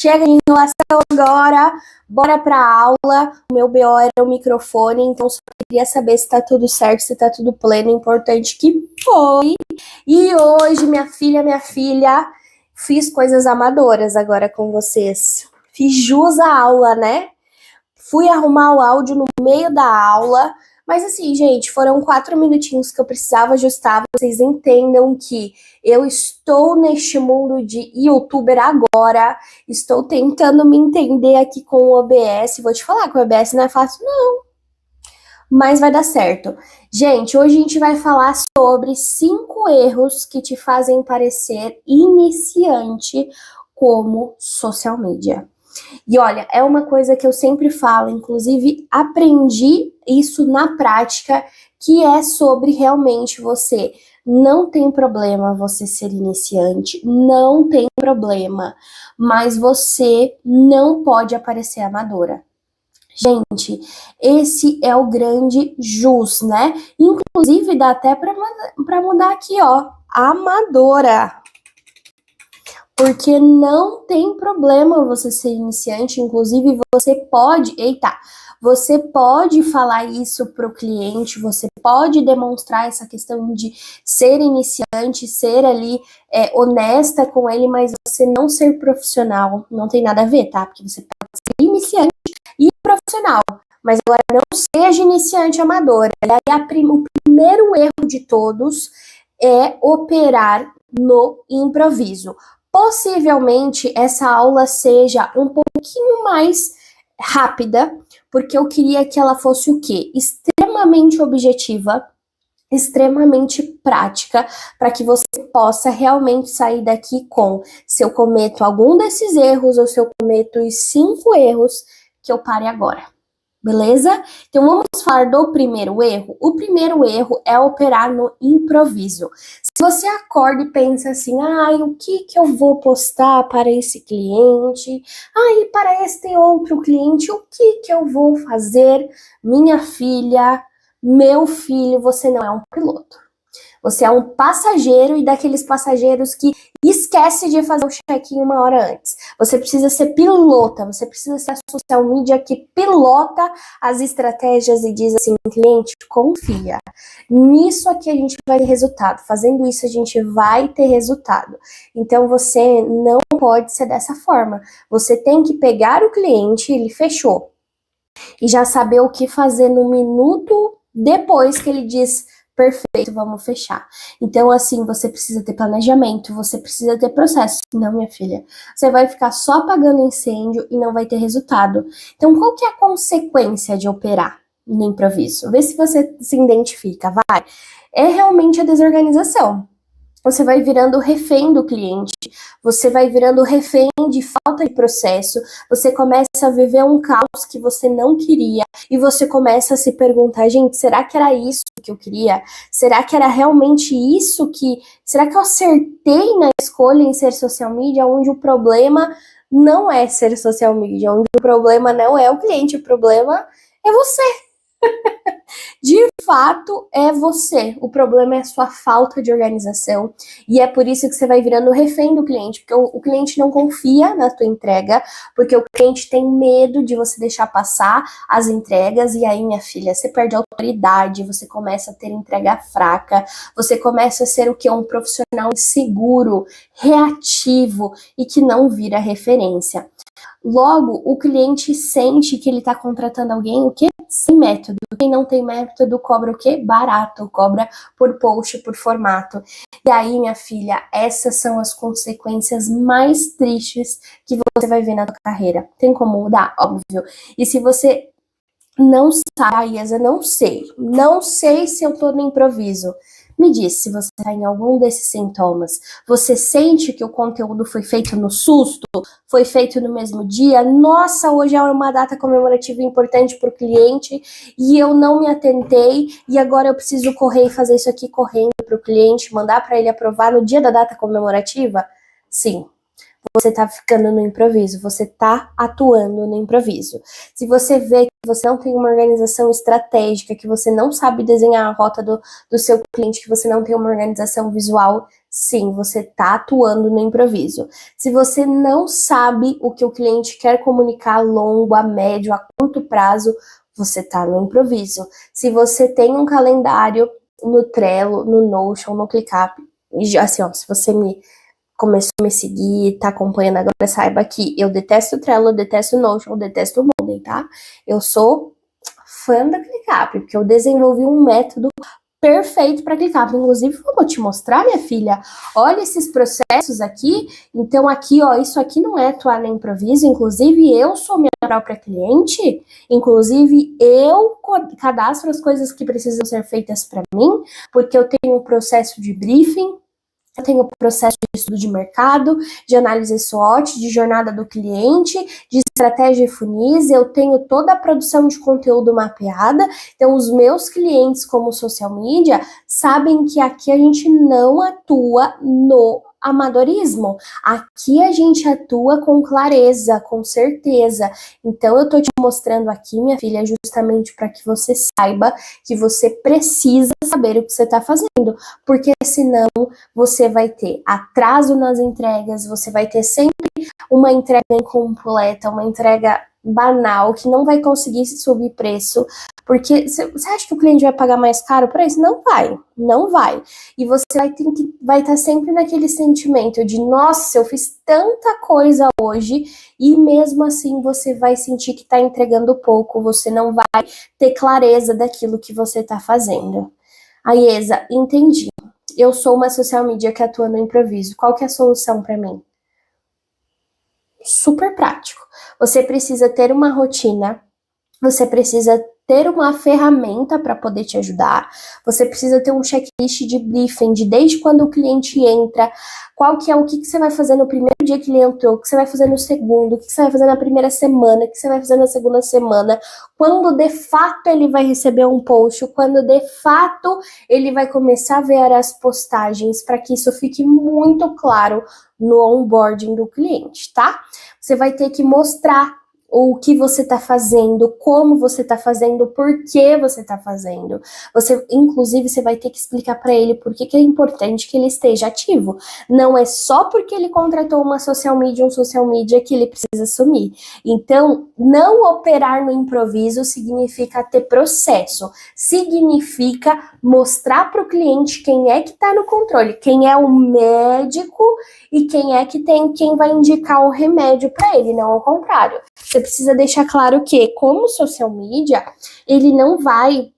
Chega de enrolação agora, bora pra aula. O meu BO era o microfone, então só queria saber se tá tudo certo, se tá tudo pleno, importante que foi. E hoje, minha filha, fiz coisas amadoras agora com vocês. Fiz jus à aula, né? Fui arrumar o áudio no meio da aula, mas assim, gente, foram 4 minutinhos que eu precisava ajustar. Vocês entendam que eu estou neste mundo de youtuber agora, estou tentando me entender aqui com o OBS. Vou te falar que o OBS não é fácil, não, mas vai dar certo. Gente, hoje a gente vai falar sobre 5 erros que te fazem parecer iniciante como social media. E olha, é uma coisa que eu sempre falo, inclusive aprendi isso na prática, que é sobre realmente você não tem problema você ser iniciante, não tem problema, mas você não pode aparecer amadora. Gente, esse é o grande jus, né? Inclusive dá até para mudar aqui, ó, amadora. Porque não tem problema você ser iniciante, inclusive você pode falar isso para o cliente, você pode demonstrar essa questão de ser iniciante, ser ali honesta com ele, mas você não ser profissional, não tem nada a ver, tá? Porque você pode ser iniciante e profissional, mas agora não seja iniciante amadora. E aí o primeiro erro de todos é operar no improviso. Possivelmente essa aula seja um pouquinho mais rápida, porque eu queria que ela fosse o quê? Extremamente objetiva, extremamente prática, para que você possa realmente sair daqui com, se eu cometo algum desses erros, ou se eu cometo os 5 erros, que eu pare agora. Beleza? Então vamos falar do primeiro erro. O primeiro erro é operar no improviso. Se você acorda e pensa assim, o que eu vou postar para esse cliente? E para este outro cliente, o que eu vou fazer? Minha filha, meu filho, você não é um piloto. Você é um passageiro e daqueles passageiros que esquece de fazer o check-in 1 hora antes. Você precisa ser pilota, você precisa ser a social media que pilota as estratégias e diz assim, cliente, confia. Nisso aqui a gente vai ter resultado. Fazendo isso a gente vai ter resultado. Então você não pode ser dessa forma. Você tem que pegar o cliente, ele fechou, e já saber o que fazer no minuto depois que ele diz perfeito, vamos fechar. Então, assim, você precisa ter planejamento, você precisa ter processo. Não, minha filha, você vai ficar só apagando incêndio e não vai ter resultado. Então, qual que é a consequência de operar no improviso? Vê se você se identifica, vai. É realmente a desorganização. Você vai virando refém do cliente, você vai virando refém de falta de processo, você começa a viver um caos que você não queria e você começa a se perguntar, gente, será que era isso que eu queria? Será que era realmente isso que... Será que eu acertei na escolha em ser social media, onde o problema não é ser social media, onde o problema não é o cliente, o problema é você. De fato, é você. O problema é a sua falta de organização. E é por isso que você vai virando refém do cliente. Porque o cliente não confia na tua entrega. Porque o cliente tem medo de você deixar passar as entregas. E aí, minha filha, você perde a autoridade. Você começa a ter entrega fraca. Você começa a ser o quê? Um profissional inseguro, reativo e que não vira referência. Logo, o cliente sente que ele está contratando alguém, o quê? Sem método. Quem não tem método cobra o quê? Barato, cobra por post, por formato. E aí, minha filha, essas são as consequências mais tristes que você vai ver na sua carreira. Tem como mudar? Óbvio. E se você não sabe, Iesa, não sei se eu tô no improviso. Me diz se você está em algum desses sintomas. Você sente que o conteúdo foi feito no susto? Foi feito no mesmo dia? Nossa, hoje é uma data comemorativa importante para o cliente e eu não me atentei e agora eu preciso correr e fazer isso aqui correndo para o cliente, mandar para ele aprovar no dia da data comemorativa? Sim. você tá ficando no improviso, você tá atuando no improviso. Se você vê que você não tem uma organização estratégica, que você não sabe desenhar a rota do seu cliente, que você não tem uma organização visual, sim, você tá atuando no improviso. Se você não sabe o que o cliente quer comunicar a longo, a médio, a curto prazo, você tá no improviso. Se você tem um calendário no Trello, no Notion, no ClickUp, assim, ó, se você começou a me seguir, tá acompanhando agora, saiba que eu detesto o Trello, eu detesto o Notion, eu detesto o Monday, tá? Eu sou fã da ClickUp, porque eu desenvolvi um método perfeito para ClickUp. Inclusive, vou te mostrar, minha filha. Olha esses processos aqui. Então, aqui, ó, isso aqui não é atuar no improviso. Inclusive, eu sou minha própria cliente. Inclusive, eu cadastro as coisas que precisam ser feitas para mim, porque eu tenho um processo de briefing, eu tenho processo de estudo de mercado, de análise SWOT, de jornada do cliente, de estratégia e funis, eu tenho toda a produção de conteúdo mapeada. Então, os meus clientes, como social media, sabem que aqui a gente não atua no amadorismo. Aqui a gente atua com clareza, com certeza. Então, eu tô te mostrando aqui, minha filha, justamente para que você saiba que você precisa saber o que você tá fazendo, porque senão você vai ter atraso nas entregas, você vai ter sempre uma entrega incompleta, uma entrega banal, que não vai conseguir subir preço, porque você acha que o cliente vai pagar mais caro por isso? Não vai, não vai. E você vai estar sempre naquele sentimento de, nossa, eu fiz tanta coisa hoje, e mesmo assim você vai sentir que está entregando pouco, você não vai ter clareza daquilo que você está fazendo. Aí, Isa, entendi. Eu sou uma social media que atua no improviso. Qual que é a solução para mim? Super prático. Você precisa ter uma rotina, você precisa ter uma ferramenta para poder te ajudar, você precisa ter um checklist de briefing, de desde quando o cliente entra, qual que é o que você vai fazer no primeiro dia que ele entrou, o que você vai fazer no segundo, o que você vai fazer na primeira semana, o que você vai fazer na segunda semana, quando de fato ele vai receber um post, quando de fato ele vai começar a ver as postagens, para que isso fique muito claro no onboarding do cliente, tá? Você vai ter que mostrar o que você está fazendo, como você está fazendo, por que você está fazendo. Inclusive, você vai ter que explicar para ele por que é importante que ele esteja ativo. Não é só porque ele contratou uma social media, um social media, que ele precisa assumir. Então, não operar no improviso significa ter processo. Significa mostrar para o cliente quem é que está no controle, quem é o médico e quem vai indicar o remédio para ele, não ao contrário. Você precisa deixar claro que, como social media, ele não vai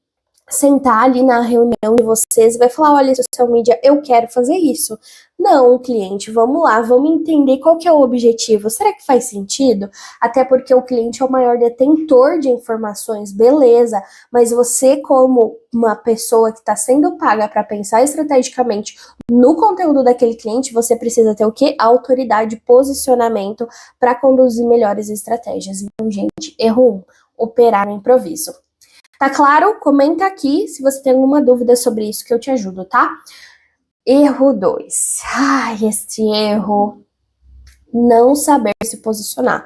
sentar ali na reunião de vocês e vai falar, olha, social media, eu quero fazer isso. Não, cliente, vamos lá, vamos entender qual que é o objetivo. Será que faz sentido? Até porque o cliente é o maior detentor de informações, beleza, mas você, como uma pessoa que está sendo paga para pensar estrategicamente no conteúdo daquele cliente, você precisa ter o quê? Autoridade, posicionamento para conduzir melhores estratégias. Então, gente, erro 1, operar no improviso. Tá claro? Comenta aqui se você tem alguma dúvida sobre isso que eu te ajudo, tá? Erro 2. Ai, este erro, não saber se posicionar.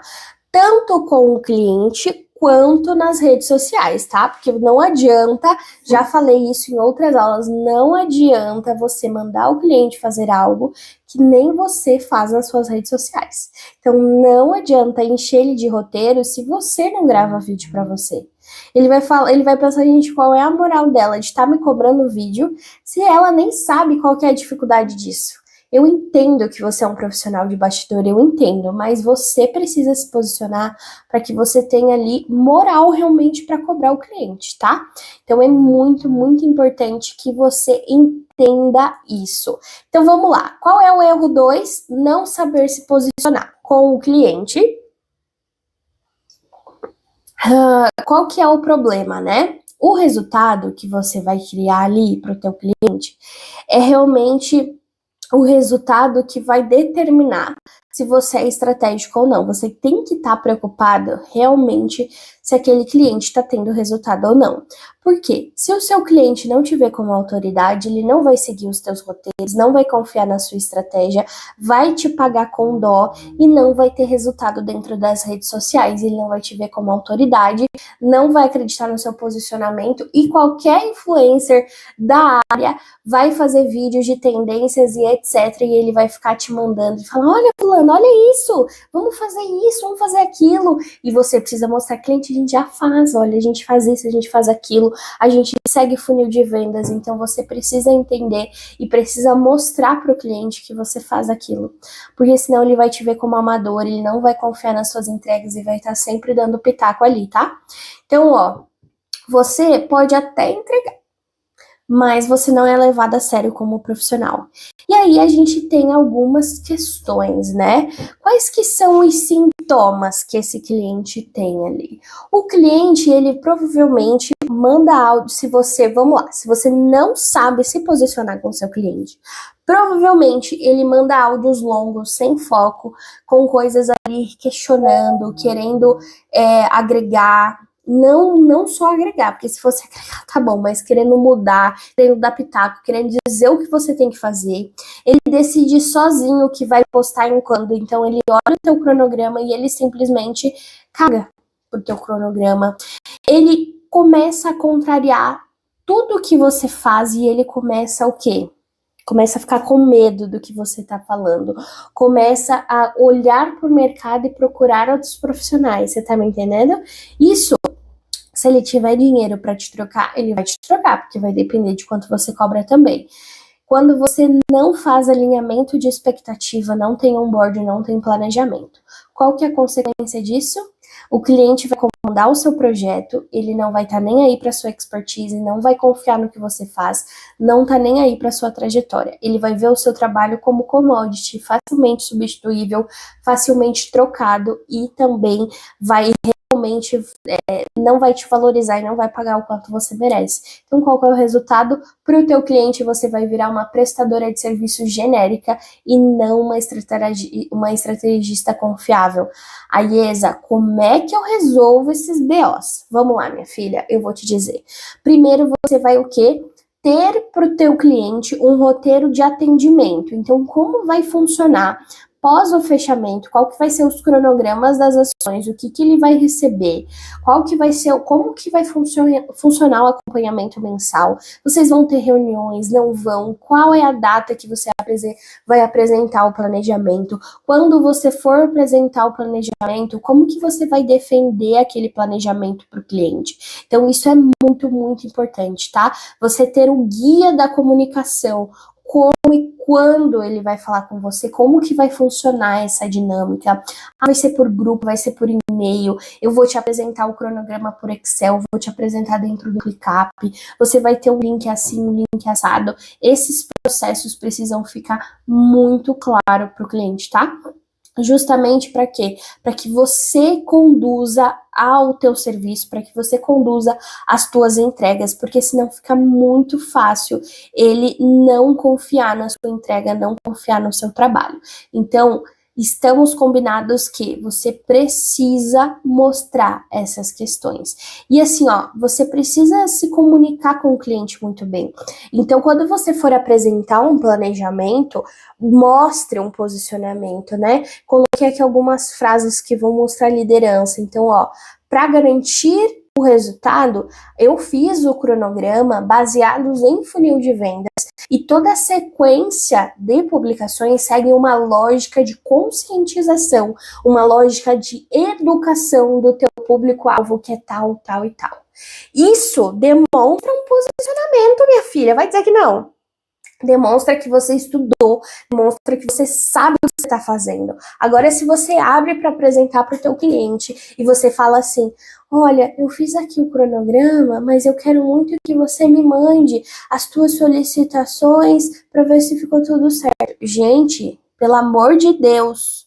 Tanto com o cliente quanto nas redes sociais, tá? Porque não adianta, já falei isso em outras aulas, não adianta você mandar o cliente fazer algo que nem você faz nas suas redes sociais. Então, não adianta encher ele de roteiro se você não grava vídeo para você. Ele vai pensar, gente, qual é a moral dela de estar me cobrando vídeo se ela nem sabe qual que é a dificuldade disso. Eu entendo que você é um profissional de bastidor, eu entendo, mas você precisa se posicionar para que você tenha ali moral realmente para cobrar o cliente, tá? Então é muito, muito importante que você entenda isso. Então vamos lá. Qual é o erro 2? Não saber se posicionar com o cliente. Qual que é o problema, né? O resultado que você vai criar ali para o teu cliente é realmente o resultado que vai determinar se você é estratégico ou não. Você tem que estar preocupado realmente se aquele cliente está tendo resultado ou não. Por quê? Se o seu cliente não te vê como autoridade, ele não vai seguir os teus roteiros, não vai confiar na sua estratégia, vai te pagar com dó e não vai ter resultado dentro das redes sociais. Ele não vai te ver como autoridade, não vai acreditar no seu posicionamento e qualquer influencer da área vai fazer vídeos de tendências e etc. E ele vai ficar te mandando e falar, olha fulano, olha isso, vamos fazer aquilo. E você precisa mostrar, cliente, a gente já faz, olha, a gente faz isso, a gente faz aquilo, a gente segue funil de vendas, então você precisa entender e precisa mostrar para o cliente que você faz aquilo, porque senão ele vai te ver como amador, ele não vai confiar nas suas entregas e vai estar sempre dando pitaco ali, tá? Então, ó, você pode até entregar, mas você não é levado a sério como profissional. E aí a gente tem algumas questões, né? Quais que são os sintomas que esse cliente tem ali? O cliente, ele provavelmente manda áudio, se você não sabe se posicionar com o seu cliente, provavelmente ele manda áudios longos, sem foco, com coisas ali questionando, querendo agregar, não só agregar, porque se fosse agregar tá bom, mas querendo mudar, querendo dar pitaco, querendo dizer o que você tem que fazer. Ele decide sozinho o que vai postar em quando, então ele olha o teu cronograma e ele simplesmente caga pro teu cronograma. Ele começa a contrariar tudo que você faz e ele começa o quê? Começa a ficar com medo do que você está falando, começa a olhar para o mercado e procurar outros profissionais, você tá me entendendo? Isso, se ele tiver dinheiro para te trocar, ele vai te trocar, porque vai depender de quanto você cobra também. Quando você não faz alinhamento de expectativa, não tem onboard, não tem planejamento. Qual que é a consequência disso? O cliente vai comandar o seu projeto, ele não vai estar nem aí para sua expertise, não vai confiar no que você faz, não está nem aí para sua trajetória. Ele vai ver o seu trabalho como commodity, facilmente substituível, facilmente trocado e também vai realmente não vai te valorizar e não vai pagar o quanto você merece. Então, qual que é o resultado? Para o teu cliente, você vai virar uma prestadora de serviço genérica e não uma estrategista confiável. Aí, Isa, como é que eu resolvo esses BOs? Vamos lá, minha filha, eu vou te dizer. Primeiro, você vai o quê? Ter para o teu cliente um roteiro de atendimento. Então, como vai funcionar após o fechamento, qual que vai ser os cronogramas das ações, o que ele vai receber, qual que vai ser, como que vai funcionar o acompanhamento mensal, vocês vão ter reuniões, não vão, qual é a data que você vai apresentar o planejamento, quando você for apresentar o planejamento, como que você vai defender aquele planejamento para o cliente. Então isso é muito, muito importante, tá? Você ter o guia da comunicação, como e quando ele vai falar com você, como que vai funcionar essa dinâmica. Vai ser por grupo, vai ser por e-mail, eu vou te apresentar o cronograma por Excel, vou te apresentar dentro do ClickUp, você vai ter um link assim, um link assado. Esses processos precisam ficar muito claro para o cliente, tá? Justamente para quê? Para que você conduza ao teu serviço, para que você conduza as tuas entregas, porque senão fica muito fácil ele não confiar na sua entrega, não confiar no seu trabalho. Então, estamos combinados que você precisa mostrar essas questões. E assim, ó, você precisa se comunicar com o cliente muito bem. Então, quando você for apresentar um planejamento, mostre um posicionamento, né? Coloquei aqui algumas frases que vão mostrar liderança. Então, ó, para garantir o resultado, eu fiz o cronograma baseados em funil de vendas e toda a sequência de publicações segue uma lógica de conscientização, uma lógica de educação do teu público-alvo, que é tal, tal e tal. Isso demonstra um posicionamento, minha filha. Vai dizer que não? Demonstra que você estudou, demonstra que você sabe o que você está fazendo. Agora, se você abre para apresentar para o teu cliente e você fala assim, olha, eu fiz aqui o cronograma, mas eu quero muito que você me mande as tuas solicitações para ver se ficou tudo certo. Gente, pelo amor de Deus,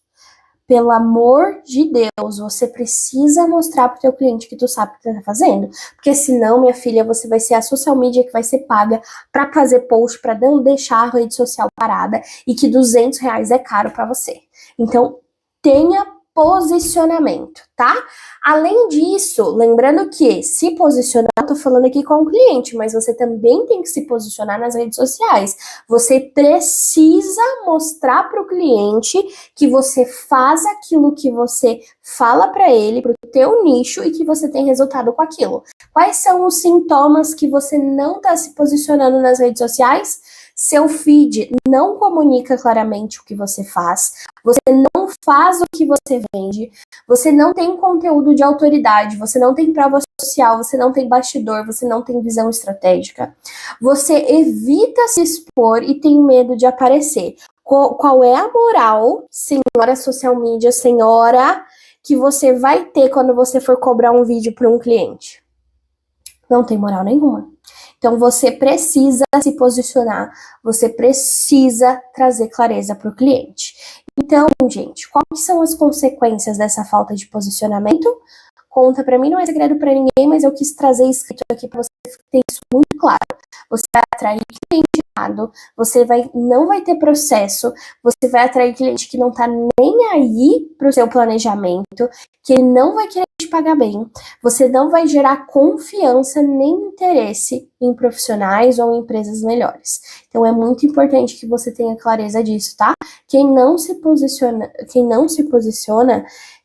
você precisa mostrar pro teu cliente que tu sabe o que tu tá fazendo. Porque senão, minha filha, você vai ser a social media que vai ser paga pra fazer post, pra não deixar a rede social parada e que R$200 é caro pra você. Então, tenha posicionamento, tá? Além disso, lembrando que se posicionar, eu tô falando aqui com o cliente, mas você também tem que se posicionar nas redes sociais. Você precisa mostrar para o cliente que você faz aquilo que você fala para ele, para o teu nicho, e que você tem resultado com aquilo. Quais são os sintomas que você não está se posicionando nas redes sociais? Seu feed não comunica claramente o que você faz, você não faz o que você vende, você não tem conteúdo de autoridade, você não tem prova social, você não tem bastidor, você não tem visão estratégica. Você evita se expor e tem medo de aparecer. Qual é a moral, senhora social media, senhora, que você vai ter quando você for cobrar um vídeo para um cliente? Não tem moral nenhuma. Então, você precisa se posicionar, você precisa trazer clareza para o cliente. Então, gente, quais são as consequências dessa falta de posicionamento? Conta para mim, não é segredo para ninguém, mas eu quis trazer escrito aqui para você ter isso muito claro. Você vai atrair cliente errado, você não vai ter processo, você vai atrair cliente que não tá nem aí pro seu planejamento, que ele não vai querer te pagar bem, você não vai gerar confiança nem interesse em profissionais ou em empresas melhores. Então é muito importante que você tenha clareza disso, tá? Quem não se posiciona,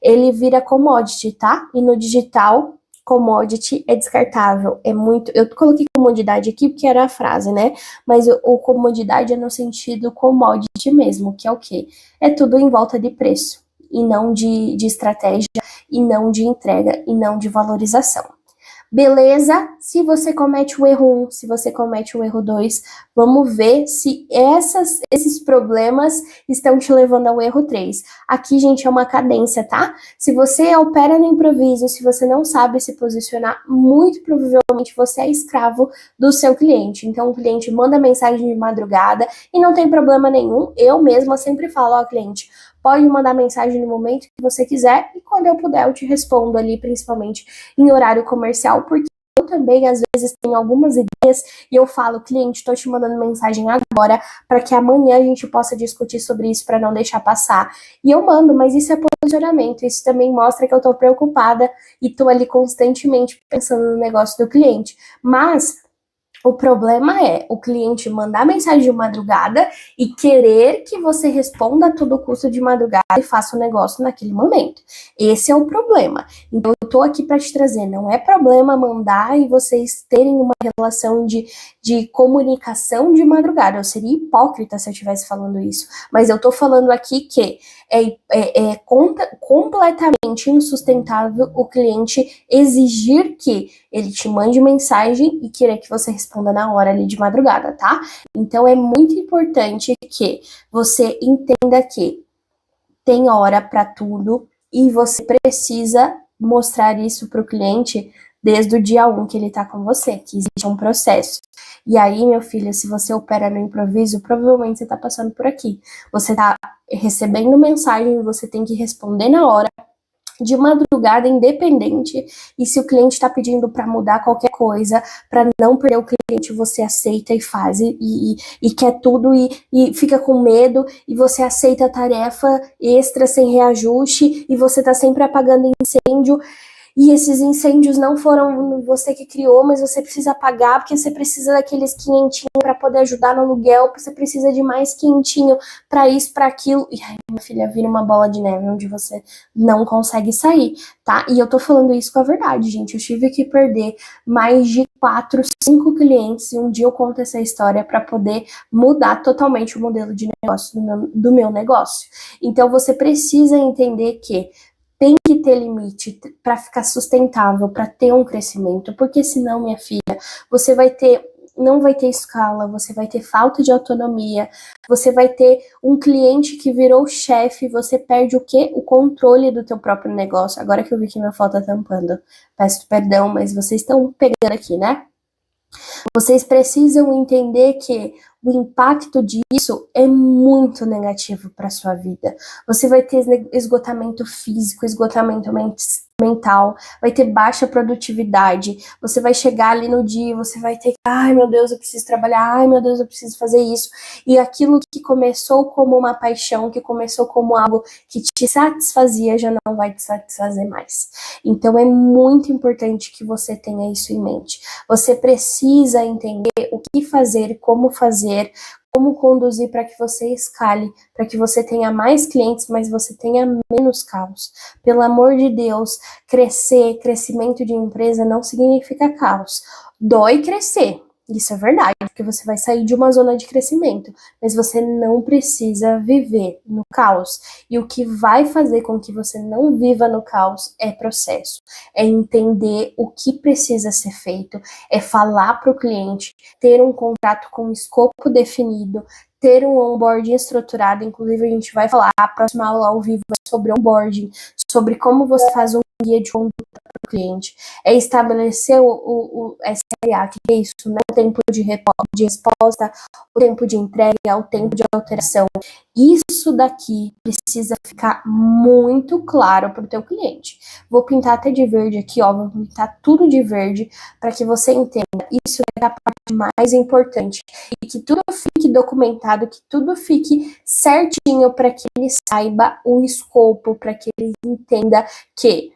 ele vira commodity, tá? E no digital, commodity é descartável. É muito. Eu coloquei comodidade aqui porque era a frase, né? Mas o comodidade é no sentido commodity mesmo, que é o quê? É tudo em volta de preço, e não de estratégia, e não de entrega, e não de valorização. Beleza? Se você comete o erro 1, se você comete o erro 2, vamos ver se esses problemas estão te levando ao erro 3. Aqui, gente, é uma cadência, tá? Se você opera no improviso, se você não sabe se posicionar, muito provavelmente você é escravo do seu cliente. Então, o cliente manda mensagem de madrugada e não tem problema nenhum. Eu mesma sempre falo ao cliente, pode mandar mensagem no momento que você quiser e quando eu puder eu te respondo ali, principalmente em horário comercial, porque eu também às vezes tenho algumas ideias e eu falo, cliente, estou te mandando mensagem agora para que amanhã a gente possa discutir sobre isso para não deixar passar. E eu mando, mas isso é posicionamento, isso também mostra que eu estou preocupada e estou ali constantemente pensando no negócio do cliente. Mas o problema é o cliente mandar mensagem de madrugada e querer que você responda a todo custo de madrugada e faça o negócio naquele momento. Esse é o problema. Então, eu tô aqui para te trazer. Não é problema mandar e vocês terem uma relação de comunicação de madrugada. Eu seria hipócrita se eu estivesse falando isso. Mas eu tô falando aqui que é completamente insustentável o cliente exigir que ele te mande mensagem e querer que você responda na hora ali de madrugada, tá? Então é muito importante que você entenda que tem hora para tudo e você precisa mostrar isso para o cliente desde o dia 1 que ele tá com você, que existe um processo. E aí, meu filho, se você opera no improviso, provavelmente você tá passando por aqui. Você tá recebendo mensagem, você tem que responder na hora, de madrugada, independente, e se o cliente está pedindo para mudar qualquer coisa, para não perder o cliente, você aceita e faz, e quer tudo, e fica com medo, e você aceita a tarefa extra sem reajuste, e você está sempre apagando incêndio, e esses incêndios não foram você que criou, mas você precisa pagar, porque você precisa daqueles quinhentinhos para poder ajudar no aluguel, você precisa de mais quinhentinho para isso, para aquilo. E aí, minha filha, vira uma bola de neve onde você não consegue sair, tá? E eu tô falando isso com a verdade, gente. Eu tive que perder mais de 4, 5 clientes, e um dia eu conto essa história para poder mudar totalmente o modelo de negócio do meu negócio. Então, você precisa entender que tem que ter limite para ficar sustentável, para ter um crescimento, porque senão, minha filha, você não vai ter escala, você vai ter falta de autonomia, você vai ter um cliente que virou chefe, você perde o quê? O controle do teu próprio negócio. Agora que eu vi que minha foto tá tampando, peço perdão, mas vocês estão pegando aqui, né? Vocês precisam entender que o impacto disso é muito negativo para sua vida. Você vai ter esgotamento físico, esgotamento mental, vai ter baixa produtividade, você vai chegar ali no dia, você vai ter, ai meu Deus, eu preciso trabalhar, ai meu Deus, eu preciso fazer isso, e aquilo que começou como uma paixão, que começou como algo que te satisfazia, já não vai te satisfazer mais. Então é muito importante que você tenha isso em mente. Você precisa entender o que fazer, como conduzir para que você escale, para que você tenha mais clientes, mas você tenha menos caos. Pelo amor de Deus, crescimento de empresa não significa caos. Dói crescer, isso é verdade, porque você vai sair de uma zona de crescimento, mas você não precisa viver no caos. E o que vai fazer com que você não viva no caos é processo, é entender o que precisa ser feito, é falar para o cliente, ter um contrato com escopo definido, ter um onboarding estruturado. Inclusive a gente vai falar, a próxima aula ao vivo é sobre onboarding, sobre como você faz um guia de conduta para o cliente, é estabelecer o SLA, que é isso, né? O tempo de resposta, o tempo de entrega, o tempo de alteração. Isso daqui precisa ficar muito claro para o teu cliente. Vou pintar até de verde aqui, ó, vou pintar tudo de verde para que você entenda. Isso é a parte mais importante e que tudo fique documentado, que tudo fique certinho para que ele saiba o escopo, para que ele entenda que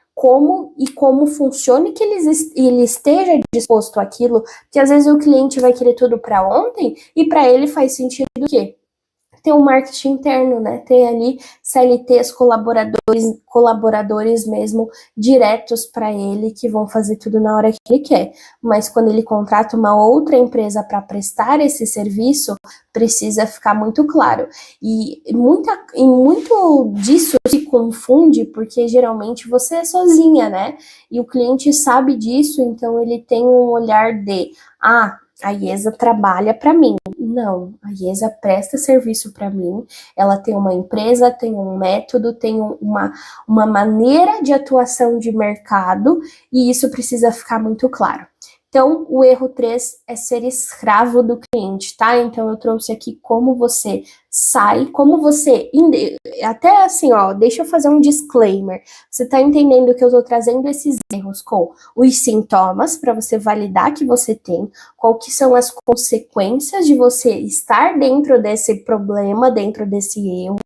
como funciona e que ele esteja disposto àquilo, porque às vezes o cliente vai querer tudo para ontem e para ele faz sentido o quê? Ter um marketing interno, né? Ter ali CLTs, colaboradores mesmo diretos para ele que vão fazer tudo na hora que ele quer. Mas quando ele contrata uma outra empresa para prestar esse serviço, precisa ficar muito claro. E muito disso se confunde porque geralmente você é sozinha, né? E o cliente sabe disso, então ele tem um olhar de a IESA trabalha para mim. Não, a IESA presta serviço para mim, ela tem uma empresa, tem um método, tem uma maneira de atuação de mercado, e isso precisa ficar muito claro. Então, o erro 3 é ser escravo do cliente, tá? Então, eu trouxe aqui como você até assim, ó, deixa eu fazer um disclaimer. Você tá entendendo que eu tô trazendo esses erros com os sintomas para você validar que você tem, qual que são as consequências de você estar dentro desse problema, dentro desse erro,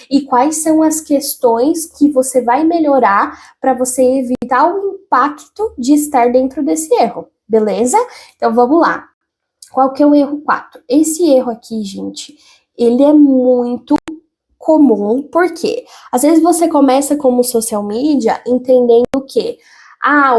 e quais são as questões que você vai melhorar para você evitar o impacto de estar dentro desse erro. Beleza? Então vamos lá. Qual que é o erro 4? Esse erro aqui, gente, ele é muito comum, porque às vezes você começa como social media entendendo que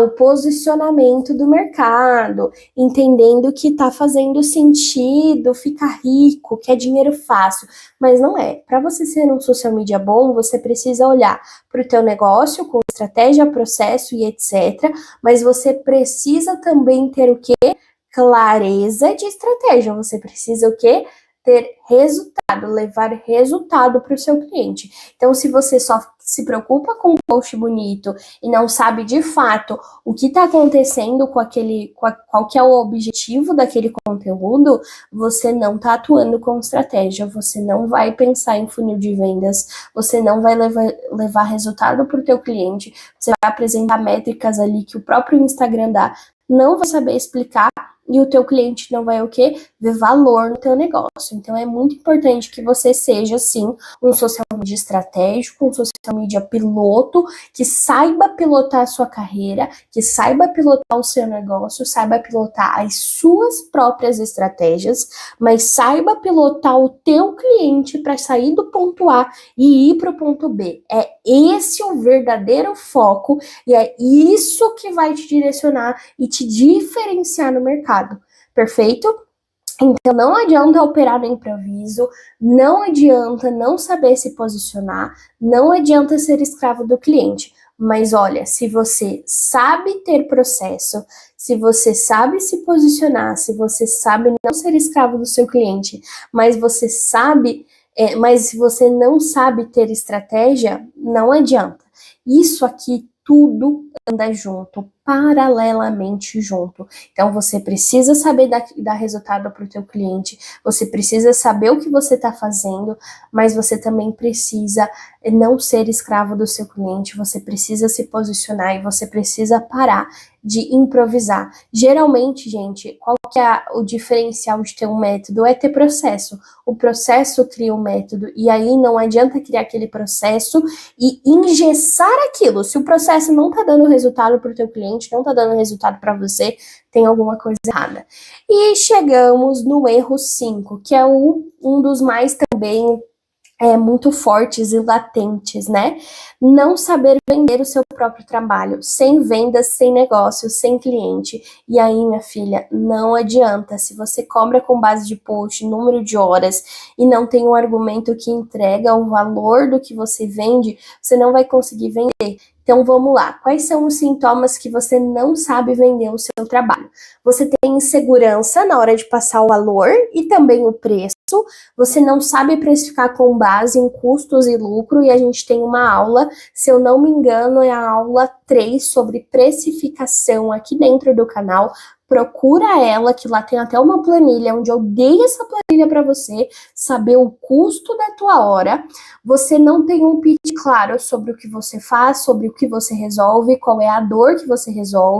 o posicionamento do mercado, entendendo que tá fazendo sentido, ficar rico, que é dinheiro fácil, mas não é. Para você ser um social media bom, você precisa olhar para o teu negócio com estratégia, processo e etc, mas você precisa também ter o quê? Clareza de estratégia. Você precisa o quê? Ter resultado, levar resultado para o seu cliente. Então, se você só se preocupa com um post bonito e não sabe de fato o que está acontecendo qual que é o objetivo daquele conteúdo, você não está atuando com estratégia, você não vai pensar em funil de vendas, você não vai levar resultado para o teu cliente, você vai apresentar métricas ali que o próprio Instagram dá, não vai saber explicar, e o teu cliente não vai o quê? Ver valor no teu negócio. Então é muito importante que você seja, sim, um social media estratégico, um social media piloto, que saiba pilotar a sua carreira, que saiba pilotar o seu negócio, saiba pilotar as suas próprias estratégias, mas saiba pilotar o teu cliente para sair do ponto A e ir para o ponto B. É esse o verdadeiro foco e é isso que vai te direcionar e te diferenciar no mercado. Perfeito? Então não adianta operar no improviso, não adianta não saber se posicionar, não adianta ser escravo do cliente. Mas olha, se você sabe ter processo, se você sabe se posicionar, se você sabe não ser escravo do seu cliente, mas se você não sabe ter estratégia, não adianta. Isso aqui tudo anda junto. paralelamente junto. Então, você precisa saber dar resultado para o teu cliente, você precisa saber o que você está fazendo, mas você também precisa não ser escravo do seu cliente, você precisa se posicionar e você precisa parar de improvisar. Geralmente, gente, qual que é o diferencial de ter um método? É ter processo. O processo cria o método, e aí não adianta criar aquele processo e engessar aquilo. Se o processo não tá dando resultado para o teu cliente, não tá dando resultado para você, tem alguma coisa errada. E chegamos no erro 5, que é um dos mais também muito fortes e latentes, né? Não saber vender o seu próprio trabalho, sem vendas, sem negócio, sem cliente. E aí, minha filha, não adianta. Se você cobra com base de post, número de horas, e não tem um argumento que entrega o valor do que você vende, você não vai conseguir vender. Então vamos lá, quais são os sintomas que você não sabe vender o seu trabalho? Você tem insegurança na hora de passar o valor e também o preço, você não sabe precificar com base em custos e lucro, e a gente tem uma aula, se eu não me engano, é a aula 3 sobre precificação aqui dentro do canal. Procura ela, que lá tem até uma planilha, onde eu dei essa planilha para você saber o custo da tua hora. Você não tem um pitch claro sobre o que você faz, sobre o que você resolve, qual é a dor que você resolve,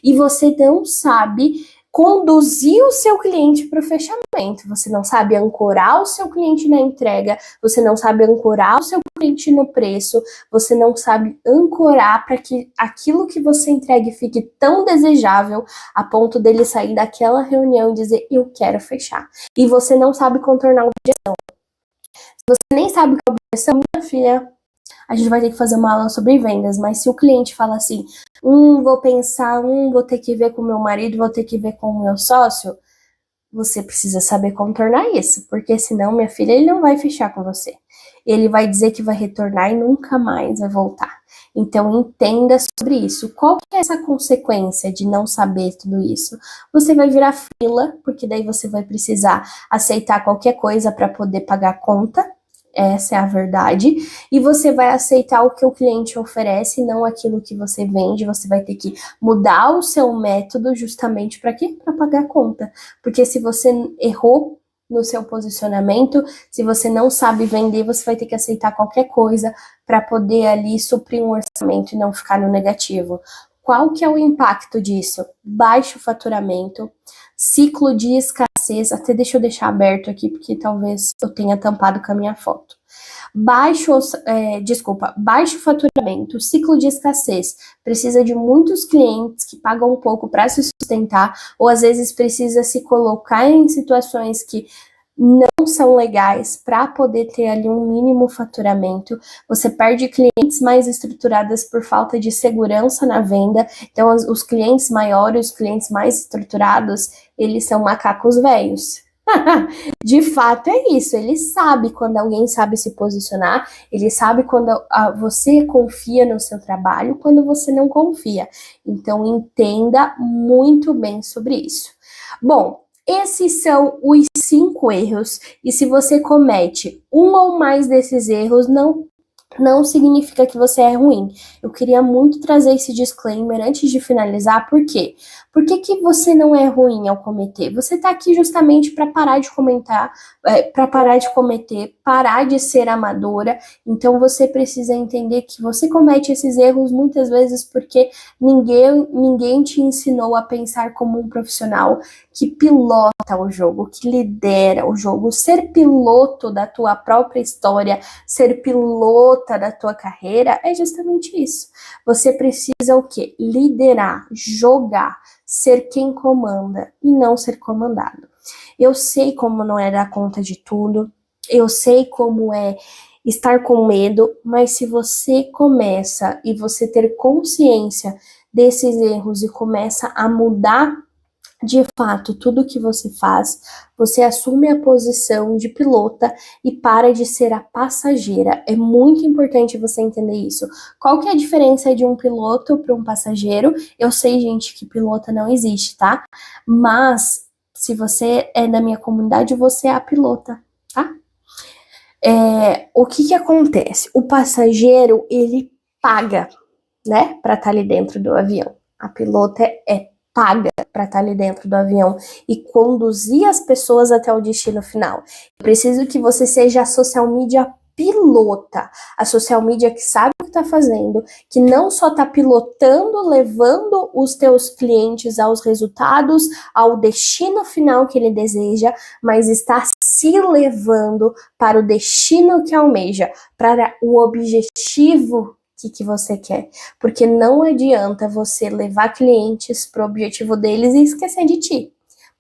e você não sabe conduzir o seu cliente para o fechamento. Você não sabe ancorar o seu cliente na entrega, você não sabe ancorar o seu cliente no preço, você não sabe ancorar para que aquilo que você entregue fique tão desejável a ponto dele sair daquela reunião e dizer, eu quero fechar. E você não sabe contornar a objeção. Se você nem sabe o que é objeção, minha filha, a gente vai ter que fazer uma aula sobre vendas, mas se o cliente fala assim, vou pensar, vou ter que ver com o meu marido, vou ter que ver com o meu sócio, você precisa saber contornar isso, porque senão, minha filha, ele não vai fechar com você. Ele vai dizer que vai retornar e nunca mais vai voltar. Então, entenda sobre isso. Qual que é essa consequência de não saber tudo isso? Você vai virar fila, porque daí você vai precisar aceitar qualquer coisa para poder pagar a conta. Essa é a verdade. E você vai aceitar o que o cliente oferece, não aquilo que você vende. Você vai ter que mudar o seu método justamente para quê? Para pagar a conta. Porque se você errou no seu posicionamento, se você não sabe vender, você vai ter que aceitar qualquer coisa para poder ali suprir um orçamento e não ficar no negativo. Qual que é o impacto disso? Baixo faturamento, ciclo de escassez, até deixa eu deixar aberto aqui, porque talvez eu tenha tampado com a minha foto. Baixo faturamento, ciclo de escassez, precisa de muitos clientes que pagam um pouco para se sustentar, ou às vezes precisa se colocar em situações que não são legais para poder ter ali um mínimo faturamento. Você perde clientes mais estruturadas por falta de segurança na venda. Então, os clientes maiores, os clientes mais estruturados, eles são macacos velhos. De fato é isso, ele sabe quando alguém sabe se posicionar, ele sabe quando você confia no seu trabalho, quando você não confia. Então, entenda muito bem sobre isso. Bom, esses são os 5 erros, e se você comete um ou mais desses erros, não significa que você é ruim. Eu queria muito trazer esse disclaimer antes de finalizar, por quê? Por que você não é ruim ao cometer? Você tá aqui justamente para parar de comentar, para parar de cometer, parar de ser amadora. Então você precisa entender que você comete esses erros muitas vezes porque ninguém te ensinou a pensar como um profissional que pilota o jogo, que lidera o jogo. Ser piloto da tua própria história, ser pilota da tua carreira é justamente isso. Você precisa o quê? Liderar, jogar, ser quem comanda e não ser comandado. Eu sei como não é dar conta de tudo, eu sei como é estar com medo, mas se você começa e você ter consciência desses erros e começa a mudar de fato tudo que você faz, você assume a posição de pilota e para de ser a passageira. É muito importante você entender isso. Qual que é a diferença de um piloto para um passageiro? Eu sei, gente, que pilota não existe, tá? Mas se você é da minha comunidade, você é a pilota, tá? O que acontece? O passageiro, ele paga, né, para estar ali dentro do avião. A pilota é paga para estar ali dentro do avião e conduzir as pessoas até o destino final. Eu preciso que você seja a social media pilota, a social media que sabe o que está fazendo, que não só está pilotando, levando os teus clientes aos resultados, ao destino final que ele deseja, mas está se levando para o destino que almeja, para o objetivo que você quer, porque não adianta você levar clientes para o objetivo deles e esquecer de ti,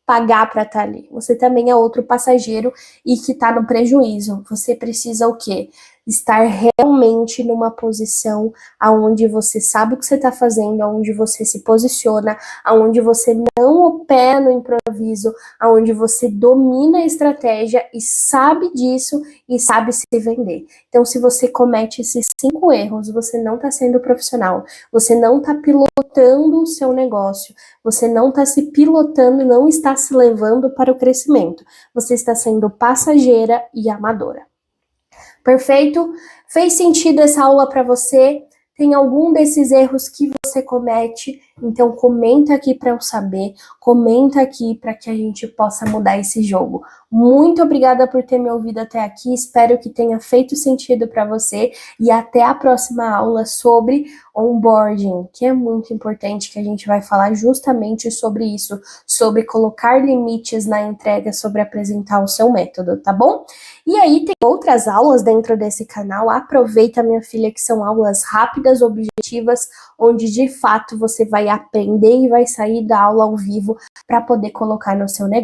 pagar para estar ali. Você também é outro passageiro e que está no prejuízo. Você precisa o quê? Estar realmente numa posição aonde você sabe o que você está fazendo, aonde você se posiciona, aonde você não opera no improviso, aonde você domina a estratégia e sabe disso e sabe se vender. Então, se você comete esses 5 erros, você não está sendo profissional, você não está pilotando o seu negócio, você não está se pilotando, não está se levando para o crescimento, você está sendo passageira e amadora. Perfeito? Fez sentido essa aula para você? Tem algum desses erros que você comete? Então comenta aqui para eu saber, comenta aqui para que a gente possa mudar esse jogo. Muito obrigada por ter me ouvido até aqui, espero que tenha feito sentido para você e até a próxima aula sobre onboarding, que é muito importante, que a gente vai falar justamente sobre isso, sobre colocar limites na entrega, sobre apresentar o seu método, tá bom? E aí tem outras aulas dentro desse canal, aproveita, minha filha, que são aulas rápidas, objetivas, onde de fato você vai aprender e vai sair da aula ao vivo para poder colocar no seu negócio.